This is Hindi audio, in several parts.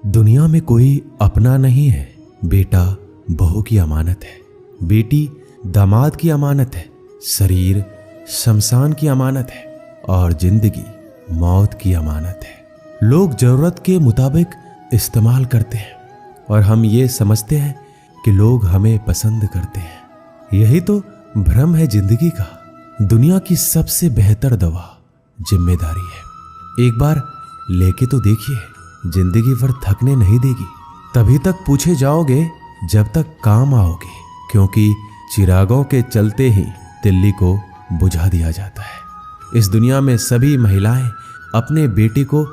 दुनिया में कोई अपना नहीं है। बेटा बहू की अमानत है, बेटी दामाद की अमानत है, शरीर शमशान की अमानत है और जिंदगी मौत की अमानत है। लोग जरूरत के मुताबिक इस्तेमाल करते हैं और हम ये समझते हैं कि लोग हमें पसंद करते हैं। यही तो भ्रम है जिंदगी का। दुनिया की सबसे बेहतर दवा जिम्मेदारी है। एक बार लेके तो देखिए, जिंदगी भर थकने नहीं देगी। तभी तक पूछे जाओगे जब तक काम आओगे, क्योंकि चिरागों के चलते ही दिल्ली को बुझा दिया जाता है। इस दुनिया में सभी महिलाएं अपने बेटे को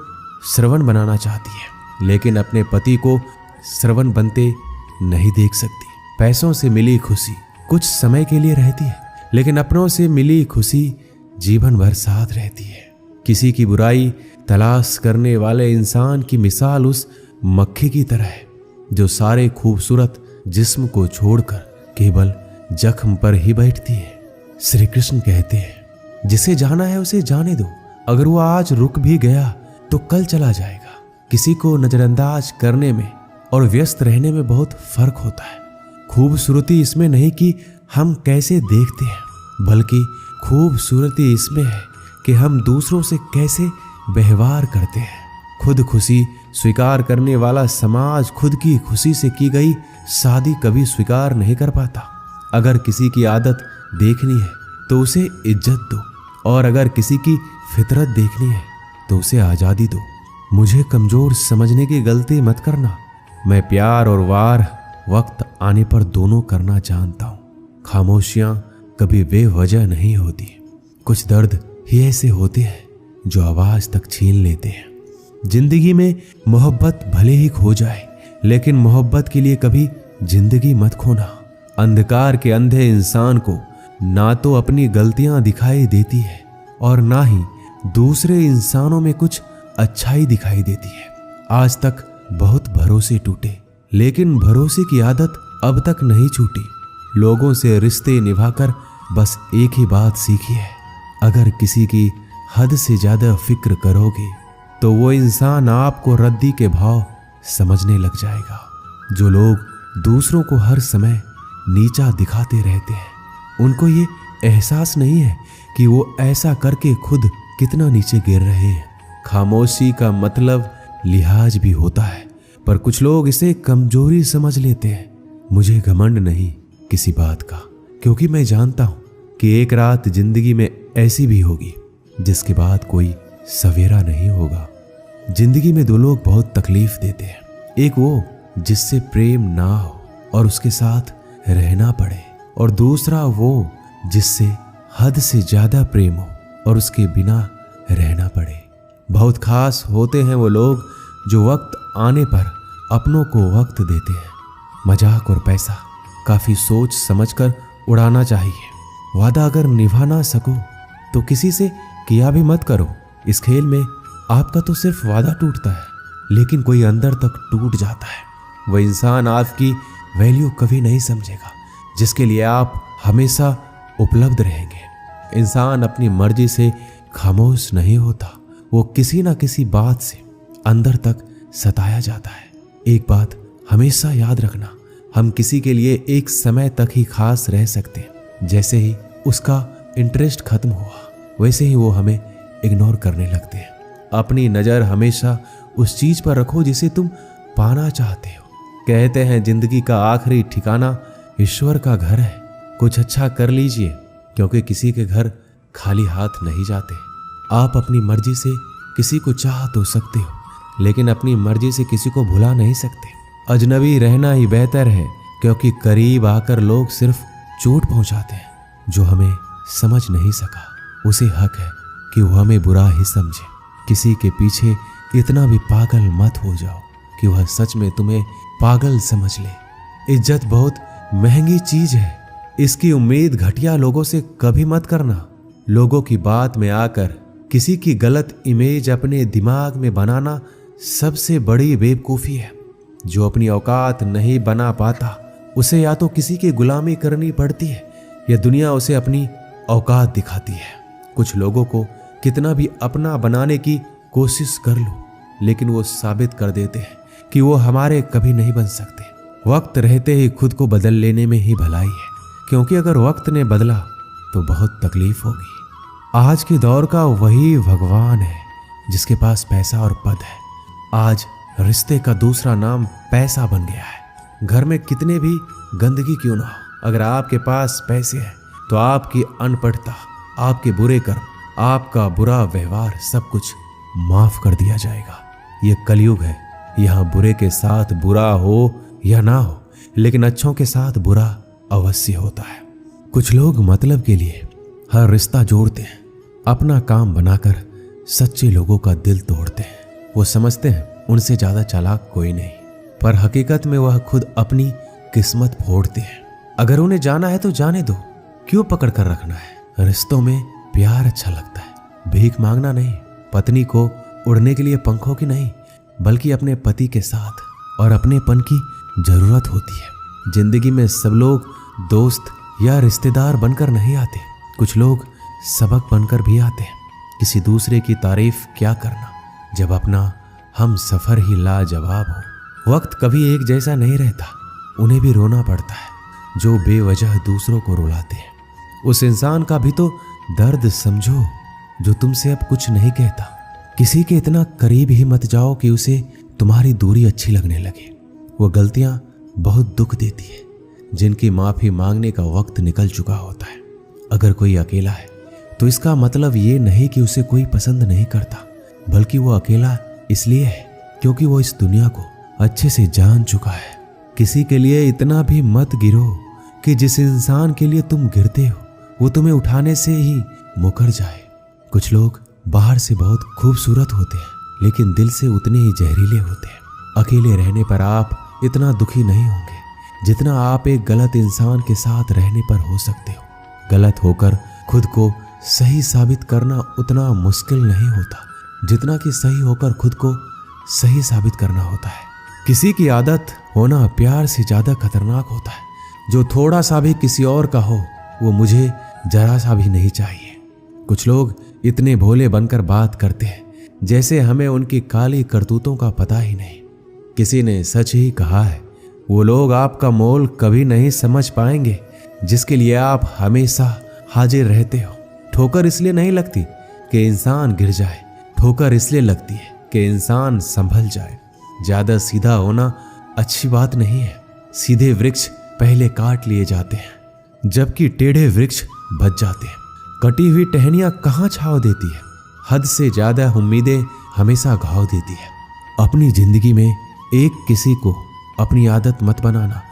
श्रवण बनाना चाहती है, लेकिन अपने पति को श्रवण बनते नहीं देख सकती। पैसों से मिली खुशी कुछ समय के लिए रहती है, लेकिन अपनों से मिली खुशी जीवन भर साथ रहती है। किसी की बुराई तलाश करने वाले इंसान की मिसाल उस मक्खी की तरह है जो सारे खूबसूरत जिस्म को छोड़कर केवल जख्म पर ही बैठती है। श्री कृष्ण कहते हैं, जिसे जाना है उसे जाने दो। अगर वो आज रुक भी गया तो कल चला जाएगा। किसी को नजरअंदाज करने में और व्यस्त रहने में बहुत फर्क होता है। खूबसूरती इसमें नहीं कि हम कैसे देखते हैं, बल्कि खूबसूरती इसमें है कि हम दूसरों से कैसे व्यवहार करते हैं। खुद खुशी स्वीकार करने वाला समाज खुद की खुशी से की गई शादी कभी स्वीकार नहीं कर पाता। अगर किसी की आदत देखनी है तो उसे इज्जत दो, और अगर किसी की फितरत देखनी है तो उसे आजादी दो। मुझे कमजोर समझने की गलती मत करना। मैं प्यार और वार वक्त आने पर दोनों करना जानता हूँ। खामोशियां कभी बेवजह नहीं होती। कुछ दर्द ही ऐसे होते हैं जो आवाज तक छीन लेते हैं। जिंदगी में मोहब्बत भले ही खो जाए, लेकिन मोहब्बत के लिए कभी जिंदगी मत खोना। अंधकार के अंधे इंसान को ना तो अपनी गलतियां दिखाई देती है और ना ही दूसरे इंसानों में कुछ अच्छाई दिखाई देती है। आज तक बहुत भरोसे टूटे, लेकिन भरोसे की आदत अब तक नहीं छूटी। लोगों से रिश्ते निभाकर बस एक ही बात सीखी है, अगर किसी की हद से ज्यादा फिक्र करोगे तो वो इंसान आपको रद्दी के भाव समझने लग जाएगा। जो लोग दूसरों को हर समय नीचा दिखाते रहते हैं, उनको ये एहसास नहीं है कि वो ऐसा करके खुद कितना नीचे गिर रहे हैं। खामोशी का मतलब लिहाज भी होता है, पर कुछ लोग इसे कमजोरी समझ लेते हैं। मुझे घमंड नहीं किसी बात का, क्योंकि मैं जानता हूं कि एक रात जिंदगी में ऐसी भी होगी जिसके बाद कोई सवेरा नहीं होगा। जिंदगी में दो लोग बहुत तकलीफ देते हैं। एक वो जिससे प्रेम ना हो और उसके साथ रहना पड़े, और दूसरा वो जिससे हद से ज्यादा प्रेम हो और उसके बिना रहना पड़े। बहुत खास होते हैं वो लोग जो वक्त आने पर अपनों को वक्त देते हैं। मजाक और पैसा काफी सोच समझकर उड़ाना चाहिए। वादा अगर निभा ना सको तो किसी से किया भी मत करो। इस खेल में आपका तो सिर्फ वादा टूटता है, लेकिन कोई अंदर तक टूट जाता है। वह इंसान आपकी वैल्यू कभी नहीं समझेगा जिसके लिए आप हमेशा उपलब्ध रहेंगे। इंसान अपनी मर्जी से खामोश नहीं होता, वो किसी ना किसी बात से अंदर तक सताया जाता है। एक बात हमेशा याद रखना, हम किसी के लिए एक समय तक ही खास रह सकते हैं। जैसे ही उसका इंटरेस्ट खत्म हुआ, वैसे ही वो हमें इग्नोर करने लगते हैं। अपनी नजर हमेशा उस चीज पर रखो जिसे तुम पाना चाहते हो। कहते हैं जिंदगी का आखिरी ठिकाना ईश्वर का घर है। कुछ अच्छा कर लीजिए, क्योंकि किसी के घर खाली हाथ नहीं जाते। आप अपनी मर्जी से किसी को चाह तो सकते हो, लेकिन अपनी मर्जी से किसी को भुला नहीं सकते। अजनबी रहना ही बेहतर है, क्योंकि करीब आकर लोग सिर्फ चोट पहुंचाते हैं। जो हमें समझ नहीं सका उसे हक है कि वो हमें बुरा ही समझे। किसी के पीछे इतना भी पागल मत हो जाओ कि वह सच में तुम्हें पागल समझ ले। इज्जत बहुत महंगी चीज है, इसकी उम्मीद घटिया लोगों से कभी मत करना। लोगों की बात में आकर किसी की गलत इमेज अपने दिमाग में बनाना सबसे बड़ी बेवकूफ़ी है। जो अपनी औकात नहीं बना पाता उसे या तो किसी की गुलामी करनी पड़ती है या दुनिया उसे अपनी औकात दिखाती है। कुछ लोगों को कितना भी अपना बनाने की कोशिश कर लो, लेकिन वो साबित कर देते हैं कि वो हमारे कभी नहीं बन सकते। वक्त रहते ही खुद को बदल लेने में ही भलाई है, क्योंकि अगर वक्त ने बदला तो बहुत तकलीफ होगी। आज के दौर का वही भगवान है जिसके पास पैसा और पद है। आज रिश्ते का दूसरा नाम पैसा बन गया है। घर में कितने भी गंदगी क्यों ना हो, अगर आपके पास पैसे हैं तो आपकी अनपढ़ता, आपके बुरे कर्म, आपका बुरा व्यवहार सब कुछ माफ कर दिया जाएगा। ये कलयुग है, यहाँ बुरे के साथ बुरा हो या ना हो, लेकिन अच्छों के साथ बुरा अवश्य होता है। कुछ लोग मतलब के लिए हर रिश्ता जोड़ते हैं, अपना काम बनाकर सच्चे लोगों का दिल तोड़ते हैं। वो समझते हैं उनसे ज्यादा चालाक कोई नहीं, पर हकीकत में वह खुद अपनी किस्मत फोड़ते हैं। अगर उन्हें जाना है तो जाने दो, क्यों पकड़ कर रखना है। रिश्तों में प्यार अच्छा लगता है, भीख मांगना नहीं। पत्नी को उड़ने के लिए पंखों की नहीं, बल्कि अपने पति के साथ और अपनेपन की जरूरत होती है। जिंदगी में सब लोग दोस्त या रिश्तेदार बनकर नहीं आते, कुछ लोग सबक बनकर भी आते हैं। किसी दूसरे की तारीफ क्या करना जब अपना हम सफर ही लाजवाब हो। वक्त कभी एक जैसा नहीं रहता, उन्हें भी रोना पड़ता है जो बेवजह दूसरों को रुलाते हैं। उस इंसान का भी तो दर्द समझो जो तुमसे अब कुछ नहीं कहता। किसी के इतना करीब ही मत जाओ कि उसे तुम्हारी दूरी अच्छी लगने लगे। वो गलतियां बहुत दुख देती है जिनकी माफी मांगने का वक्त निकल चुका होता है। अगर कोई अकेला है तो इसका मतलब ये नहीं कि उसे कोई पसंद नहीं करता, बल्कि वो अकेला इसलिए है क्योंकि वो इस दुनिया को अच्छे से जान चुका है। किसी के लिए इतना भी मत गिरो कि जिस इंसान के लिए तुम गिरते हो वो तुम्हें उठाने से ही मुकर जाए। कुछ लोग बाहर से बहुत खूबसूरत होते हैं लेकिन दिल से उतने ही जहरीले होते हैं। अकेले रहने पर आप इतना दुखी नहीं होंगे जितना आप एक गलत इंसान के साथ रहने पर हो सकते हो। गलत होकर खुद को सही साबित करना उतना मुश्किल नहीं होता जितना कि सही होकर खुद को सही साबित करना होता है। किसी की आदत होना प्यार से ज्यादा खतरनाक होता है। जो थोड़ा सा भी किसी और का हो वो मुझे जरा सा भी नहीं चाहिए। कुछ लोग इतने भोले बनकर बात करते हैं जैसे हमें उनकी काली करतूतों का पता ही नहीं। किसी ने सच ही कहा है, वो लोग आपका मोल कभी नहीं समझ पाएंगे जिसके लिए आप हमेशा हाजिर रहते हो। ठोकर इसलिए नहीं लगती कि इंसान गिर जाए, ठोकर इसलिए लगती है कि इंसान संभल जाए। ज्यादा सीधा होना अच्छी बात नहीं है। सीधे वृक्ष पहले काट लिए जाते हैं जबकि टेढ़े वृक्ष बच जाते हैं। कटी हुई टहनियां कहाँ छांव देती है, हद से ज्यादा उम्मीदें हमेशा घाव देती है। अपनी जिंदगी में एक किसी को अपनी आदत मत बनाना,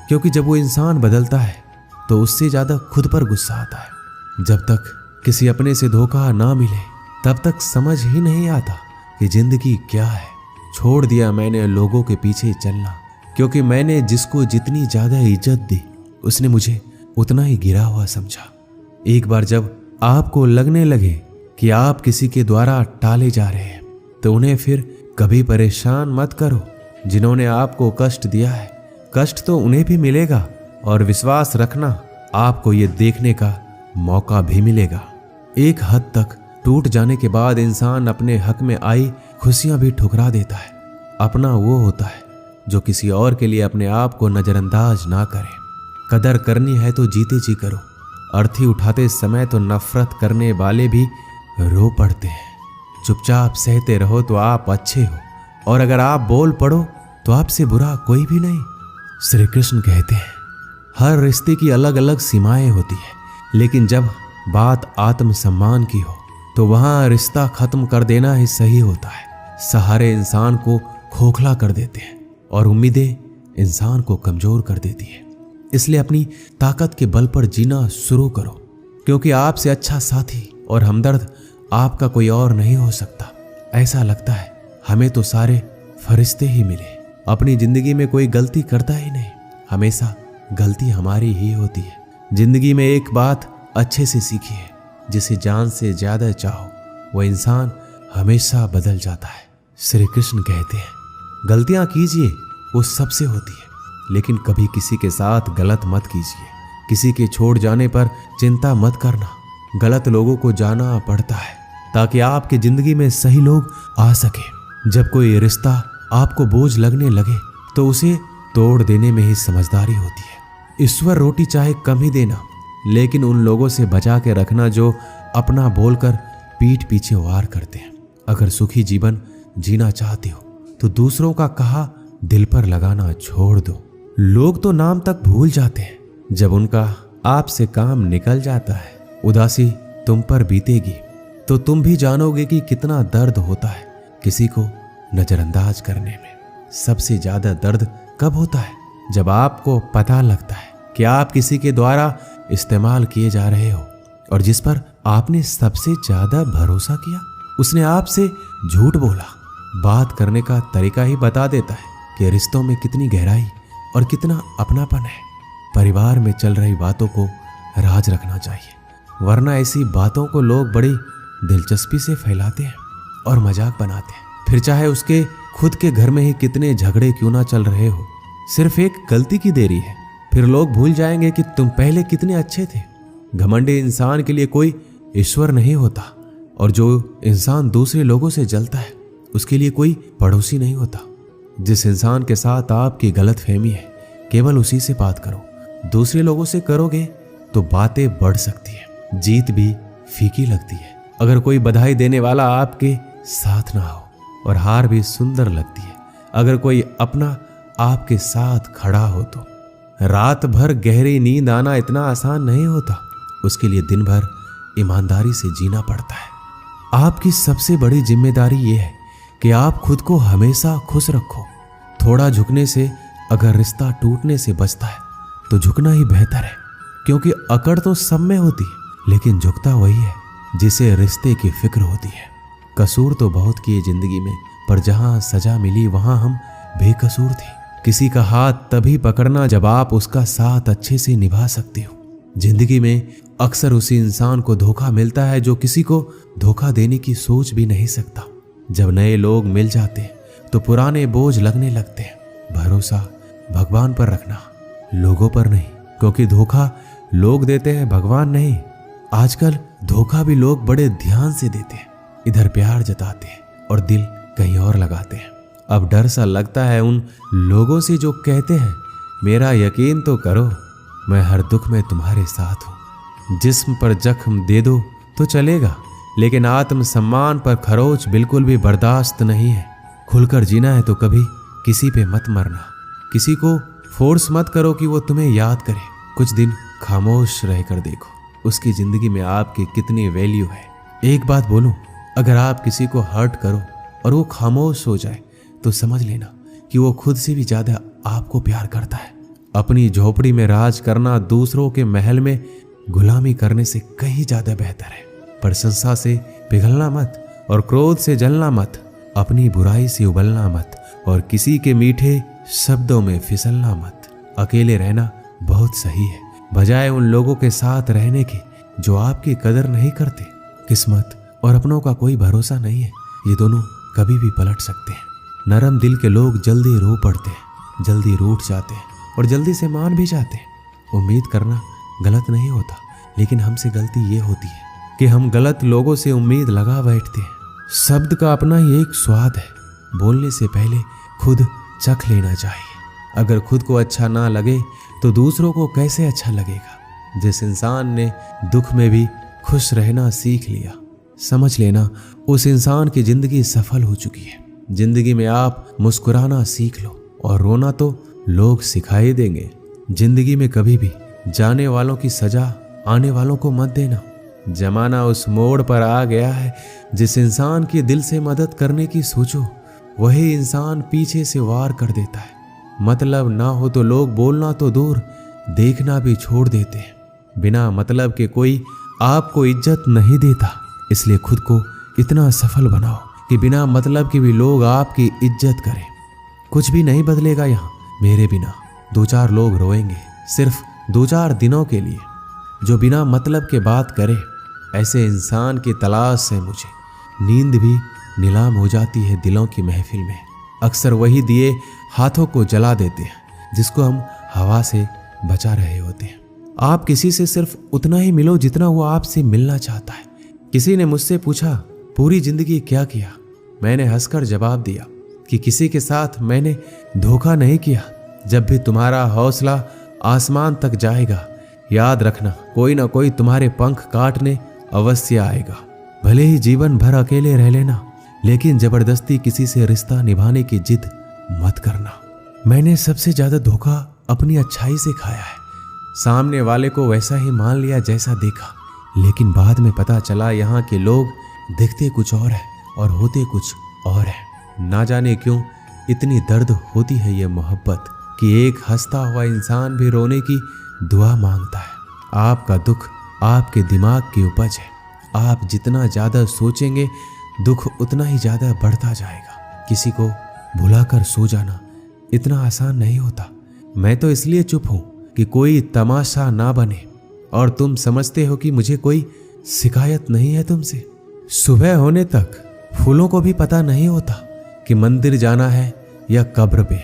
क्योंकि जब वो इंसान बदलता है तो उससे ज्यादा खुद पर गुस्सा आता है। जब तक किसी अपने से धोखा ना मिले तब तक समझ ही नहीं आता कि जिंदगी क्या है। छोड़ दिया मैंने लोगों के पीछे चलना, क्योंकि मैंने जिसको जितनी ज्यादा इज्जत दी उसने मुझे उतना ही गिरा हुआ समझा। एक बार जब आपको लगने लगे कि आप किसी के द्वारा टाले जा रहे हैं तो उन्हें फिर कभी परेशान मत करो। जिन्होंने आपको कष्ट दिया है, कष्ट तो उन्हें भी मिलेगा, और विश्वास रखना आपको ये देखने का मौका भी मिलेगा। एक हद तक टूट जाने के बाद इंसान अपने हक में आई खुशियां भी ठुकरा देता है। अपना वो होता है जो किसी और के लिए अपने आप को नजरअंदाज ना करे। कदर करनी है तो जीते जी करो। अर्थी उठाते समय तो नफरत करने वाले भी रो पड़ते हैं। चुपचाप सहते रहो तो आप अच्छे हो, और अगर आप बोल पड़ो तो आपसे बुरा कोई भी नहीं। श्री कृष्ण कहते हैं, हर रिश्ते की अलग अलग सीमाएं होती है, लेकिन जब बात आत्मसम्मान की हो तो वहां रिश्ता खत्म कर देना ही सही होता है। सहारे इंसान को खोखला कर देते हैं और उम्मीदें इंसान को कमजोर कर देती है। इसलिए अपनी ताकत के बल पर जीना शुरू करो, क्योंकि आपसे अच्छा साथी और हमदर्द आपका कोई और नहीं हो सकता। ऐसा लगता है हमें तो सारे फरिश्ते ही मिले। अपनी जिंदगी में कोई गलती करता ही नहीं, हमेशा गलती हमारी ही होती है। जिंदगी में एक बात अच्छे से सीखिए, जिसे जान से ज्यादा चाहो वो इंसान हमेशा बदल जाता है। श्री कृष्ण कहते हैं, गलतियां कीजिए, वो सबसे होती है, लेकिन कभी किसी के साथ गलत मत कीजिए। किसी के छोड़ जाने पर चिंता मत करना। गलत लोगों को जाना पड़ता है ताकि आपकी जिंदगी में सही लोग आ सके। जब कोई रिश्ता आपको बोझ लगने लगे तो उसे तोड़ देने में ही समझदारी होती है। ईश्वर रोटी चाहे कम ही देना, लेकिन उन लोगों से बचा के रखना जो अपना बोलकर पीठ पीछे वार करते हैं। अगर सुखी जीवन जीना चाहते हो तो दूसरों का कहा दिल पर लगाना छोड़ दो। लोग तो नाम तक भूल जाते हैं, जब उनका आपसे काम निकल जाता है, उदासी तुम पर बीतेगी तो तुम भी जानोगे कि कितना दर्द होता है किसी को नजरअंदाज करने में। सबसे ज्यादा दर्द कब होता है? जब आपको पता लगता है कि आप किसी के द्वारा इस्तेमाल किए जा रहे हो और जिस पर आपने सबसे ज्यादा भरोसा किया उसने आपसे झूठ बोला। बात करने का तरीका ही बता देता है कि रिश्तों में कितनी गहराई और कितना अपनापन है। परिवार में चल रही बातों को राज रखना चाहिए, वरना ऐसी बातों को लोग बड़ी दिलचस्पी से फैलाते हैं और मजाक बनाते हैं। फिर चाहे उसके खुद के घर में ही कितने झगड़े क्यों ना चल रहे हो, सिर्फ एक गलती की देरी है, फिर लोग भूल जाएंगे कि तुम पहले कितने अच्छे थे। घमंडी इंसान के लिए कोई ईश्वर नहीं होता और जो इंसान दूसरे लोगों से जलता है उसके लिए कोई पड़ोसी नहीं होता। जिस इंसान के साथ आपकी गलतफहमी है केवल उसी से बात करो। दूसरे लोगों से करोगे तो बातें बढ़ सकती है, जीत भी फीकी लगती है। अगर कोई बधाई देने वाला आपके साथ ना हो और हार भी सुंदर लगती है। अगर कोई अपना आपके साथ खड़ा हो तो रात भर गहरी नींद आना इतना आसान नहीं होता, उसके लिए दिन भर ईमानदारी से जीना पड़ता है। आपकी सबसे बड़ी जिम्मेदारी यह है कि आप खुद को हमेशा खुश रखो। थोड़ा झुकने से अगर रिश्ता टूटने से बचता है तो झुकना ही बेहतर है, क्योंकि अकड़ तो सब में होती है लेकिन झुकता वही है जिसे रिश्ते की फिक्र होती है। कसूर तो बहुत किए जिंदगी में, पर जहां सजा मिली वहां हम बेकसूर थे। किसी का हाथ तभी पकड़ना जब आप उसका साथ अच्छे से निभा सकते हो। जिंदगी में अक्सर उसी इंसान को धोखा मिलता है जो किसी को धोखा देने की सोच भी नहीं सकता। जब नए लोग मिल जाते हैं तो पुराने बोझ लगने लगते हैं। भरोसा भगवान पर रखना, लोगों पर नहीं, क्योंकि धोखा लोग देते हैं, भगवान नहीं। आजकल धोखा भी लोग बड़े ध्यान से देते हैं, इधर प्यार जताते हैं और दिल कहीं और लगाते हैं। अब डर सा लगता है उन लोगों से जो कहते हैं मेरा यकीन तो करो, मैं हर दुख में तुम्हारे साथ हूँ। जिस्म पर जख्म दे दो तो चलेगा, लेकिन आत्म सम्मान पर खरोच बिल्कुल भी बर्दाश्त नहीं है। खुलकर जीना है तो कभी किसी पे मत मरना। किसी को फोर्स मत करो कि वो तुम्हें याद करे। कुछ दिन खामोश रहकर देखो उसकी जिंदगी में आपकी कितनी वैल्यू है। एक बात बोलूं, अगर आप किसी को हर्ट करो और वो खामोश हो जाए तो समझ लेना कि वो खुद से भी ज्यादा आपको प्यार करता है। अपनी झोपड़ी में राज करना दूसरों के महल में गुलामी करने से कहीं ज्यादा बेहतर है। प्रशंसा से पिघलना मत और क्रोध से जलना मत। अपनी बुराई से उबलना मत और किसी के मीठे शब्दों में फिसलना मत। अकेले रहना बहुत सही है, बजाय उन लोगों के साथ रहने के जो आपकी कदर नहीं करते। किस्मत और अपनों का कोई भरोसा नहीं है, ये दोनों कभी भी पलट सकते हैं। नरम दिल के लोग जल्दी रो पड़ते हैं, जल्दी रूठ जाते हैं और जल्दी से मान भी जाते हैं। उम्मीद करना गलत नहीं होता, लेकिन हमसे गलती ये होती है कि हम गलत लोगों से उम्मीद लगा बैठते हैं। शब्द का अपना ही एक स्वाद है, बोलने से पहले खुद चख लेना चाहिए। अगर खुद को अच्छा ना लगे तो दूसरों को कैसे अच्छा लगेगा। जिस इंसान ने दुख में भी खुश रहना सीख लिया, समझ लेना उस इंसान की जिंदगी सफल हो चुकी है। जिंदगी में आप मुस्कुराना सीख लो और रोना तो लोग सिखाई देंगे। जिंदगी में कभी भी जाने वालों की सजा आने वालों को मत देना। जमाना उस मोड़ पर आ गया है, जिस इंसान की दिल से मदद करने की सोचो वही इंसान पीछे से वार कर देता है। मतलब ना हो तो लोग बोलना तो दूर, देखना भी छोड़ देते हैं। बिना मतलब के कोई आपको इज्जत नहीं देता, इसलिए खुद को इतना सफल बनाओ कि बिना मतलब के भी लोग आपकी इज्जत करें। कुछ भी नहीं बदलेगा यहाँ मेरे बिना। 2-4 लोग रोएंगे सिर्फ 2-4 दिनों के लिए, जो बिना मतलब के बात करे। ऐसे इंसान की तलाश से मुझे नींद भी नीलाम हो जाती है दिलों की महफिल में। अक्सर वही दिए हाथों को जला देते हैं जिसको हम हवा से बचा रहे होते हैं। आप किसी से सिर्फ उतना ही मिलो जितना वो आपसे मिलना चाहता है। किसी ने मुझसे पूछा पूरी जिंदगी क्या किया? मैंने हंसकर जवाब दिया, कि किसी के साथ मैंने धोखा नहीं किया। जब भी तुम्हारा हौसला आसमान तक जाएगा, याद रखना कोई ना कोई तुम्हारे पंख काटने अवश्य आएगा। भले ही जीवन भर अकेले रह लेना, लेकिन जबरदस्ती किसी से रिश्ता निभाने की जिद मत करना। मैंने सबसे ज्यादा धोखा अपनी अच्छाई से खाया है। सामने वाले को वैसा ही मान लिया जैसा देखा, लेकिन बाद में पता चला यहाँ के लोग दिखते कुछ और है और होते कुछ और है। ना जाने क्यों इतनी दर्द होती है ये मोहब्बत कि एक हंसता हुआ इंसान भी रोने की दुआ मांगता है। आपका दुख आपके दिमाग की उपज है। आप जितना ज्यादा सोचेंगे दुख उतना ही ज्यादा बढ़ता जाएगा। किसी को भुलाकर सो जाना इतना आसान नहीं होता। मैं तो इसलिए चुप हूं कि कोई तमाशा ना बने, और तुम समझते हो कि मुझे कोई शिकायत नहीं है तुमसे। सुबह होने तक फूलों को भी पता नहीं होता कि मंदिर जाना है या कब्र पे।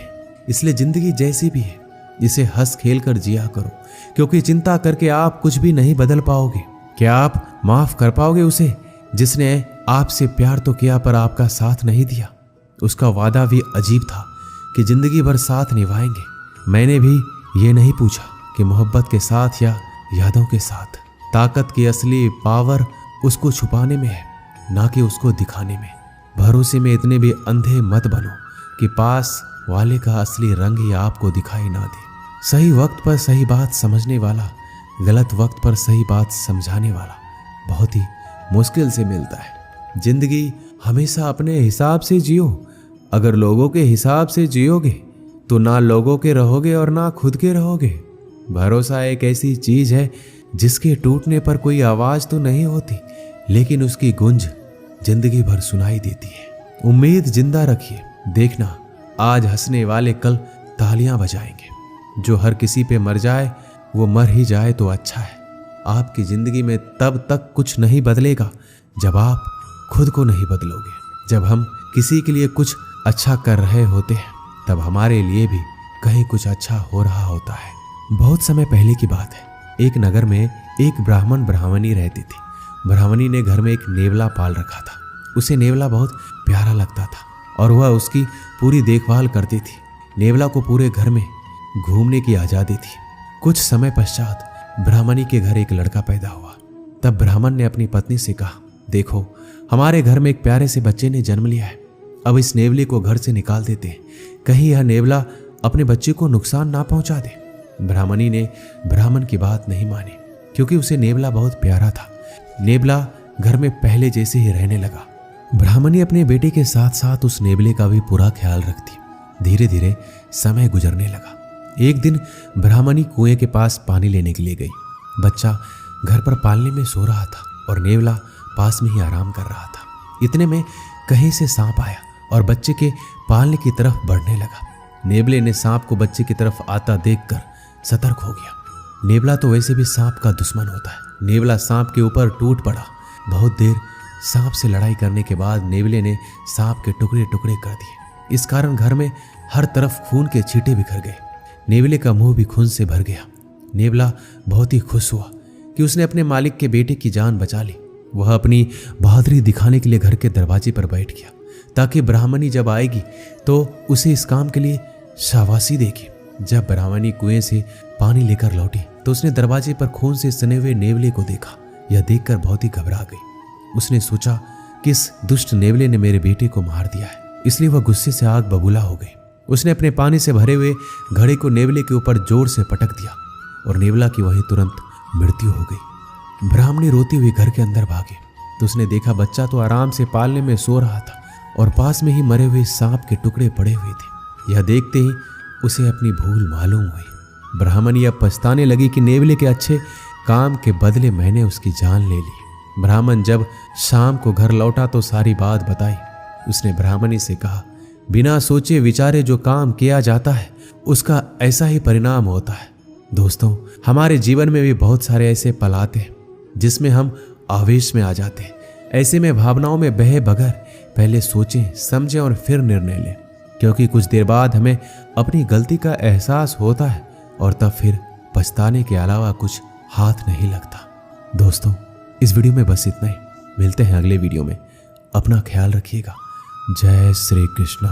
इसलिए जिंदगी जैसी भी है इसे हंस खेल कर जिया करो, क्योंकि चिंता करके आप कुछ भी नहीं बदल पाओगे। क्या आप माफ कर पाओगे उसे जिसने आपसे प्यार तो किया पर आपका साथ नहीं दिया? उसका वादा भी अजीब था कि जिंदगी भर साथ निभाएंगे। मैंने भी ये नहीं पूछा कि मोहब्बत के साथ या यादों के साथ। ताकत की असली पावर उसको छुपाने में है, ना कि उसको दिखाने में। भरोसे में इतने भी अंधे मत बनो कि पास वाले का असली रंग ही आपको दिखाई ना दे। सही वक्त पर सही बात समझने वाला, गलत वक्त पर सही बात समझाने वाला बहुत ही मुश्किल से मिलता है। जिंदगी हमेशा अपने हिसाब से जियो। अगर लोगों के हिसाब से जियोगे तो ना लोगों के रहोगे और ना खुद के रहोगे। भरोसा एक ऐसी चीज है जिसके टूटने पर कोई आवाज तो नहीं होती, लेकिन उसकी गूंज जिंदगी भर सुनाई देती है। उम्मीद जिंदा रखिए। देखना आज हंसने वाले कल तालियां बजाएंगे। जो हर किसी पे मर जाए वो मर ही जाए तो अच्छा है। आपकी जिंदगी में तब तक कुछ नहीं बदलेगा जब आप खुद को नहीं बदलोगे। जब हम किसी के लिए कुछ अच्छा कर रहे होते हैं तब हमारे लिए भी कहीं कुछ अच्छा हो रहा होता है। बहुत समय पहले की बात है। एक नगर में एक ब्राह्मण ब्राह्मणी रहती थी। ब्राह्मणी ने घर में एक नेवला पाल रखा था। उसे नेवला बहुत प्यारा लगता था और वह उसकी पूरी देखभाल करती थी। नेवला को पूरे घर में घूमने की आज़ादी थी। कुछ समय पश्चात ब्राह्मणी के घर एक लड़का पैदा हुआ। तब ब्राह्मण ने अपनी पत्नी से कहा, देखो हमारे घर में एक प्यारे से बच्चे ने जन्म लिया है। अब इस नेवले को घर से निकाल देते हैं, कहीं यह नेवला अपने बच्चे को नुकसान ना पहुंचा दे। ब्राह्मणी ने ब्राह्मण की बात नहीं मानी, क्योंकि उसे नेवला बहुत प्यारा था। नेवला घर में पहले जैसे ही रहने लगा। ब्राह्मणी अपने बेटे के साथ साथ उस नेवले का भी पूरा ख्याल रखती। धीरे धीरे समय गुजरने लगा। एक दिन ब्राह्मणी कुएं के पास पानी लेने के लिए गई। बच्चा घर पर पालने में सो रहा था और नेवला पास में ही आराम कर रहा था। इतने में कहीं से सांप आया और बच्चे के पालने की तरफ बढ़ने लगा। नेवले ने सांप को बच्चे की तरफ आता देखकर सतर्क हो गया। नेवला तो वैसे भी सांप का दुश्मन होता है। नेवला सांप के ऊपर टूट पड़ा। बहुत देर सांप से लड़ाई करने के बाद नेवले ने सांप के टुकड़े टुकड़े कर दिए। इस कारण घर में हर तरफ खून के छींटे बिखर गए। नेवले का मुंह भी खून से भर गया। नेवला बहुत ही खुश हुआ कि उसने अपने मालिक के बेटे की जान बचा ली। वह अपनी बहादुरी दिखाने के लिए घर के दरवाजे पर बैठ गया, ताकि ब्राह्मणी जब आएगी तो उसे इस काम के लिए शाबाशी देगी। जब ब्राह्मणी कुएं से पानी लेकर लौटी तो उसने दरवाजे पर खून से सने हुए नेवले को देखा। यह देखकर बहुत ही घबरा गई। उसने सोचा कि इस दुष्ट नेवले ने मेरे बेटे को मार दिया है, इसलिए वह गुस्से से आग बबूला हो गई। उसने अपने पानी से भरे हुए घड़े को नेवले के ऊपर जोर से पटक दिया और नेवला की वहीं तुरंत मृत्यु हो गई। ब्राह्मणी रोती हुई घर के अंदर भागी तो उसने देखा बच्चा तो आराम से पालने में सो रहा था और पास में ही मरे हुए सांप के टुकड़े पड़े हुए थे। यह देखते ही उसे अपनी भूल मालूम हुई। ब्राह्मणी अब पछताने लगी कि नेवले के अच्छे काम के बदले मैंने उसकी जान ले ली। ब्राह्मण जब शाम को घर लौटा तो सारी बात बताई। उसने ब्राह्मणी से कहा, बिना सोचे विचारे जो काम किया जाता है उसका ऐसा ही परिणाम होता है। दोस्तों, हमारे जीवन में भी बहुत सारे ऐसे पल आते हैं जिसमें हम आवेश में आ जाते हैं। ऐसे में भावनाओं में बहे बगैर पहले सोचें, समझें और फिर निर्णय लें, क्योंकि कुछ देर बाद हमें अपनी गलती का एहसास होता है और तब फिर पछताने के अलावा कुछ हाथ नहीं लगता। दोस्तों, इस वीडियो में बस इतना ही। मिलते हैं अगले वीडियो में। अपना ख्याल रखिएगा। जय श्री कृष्ण।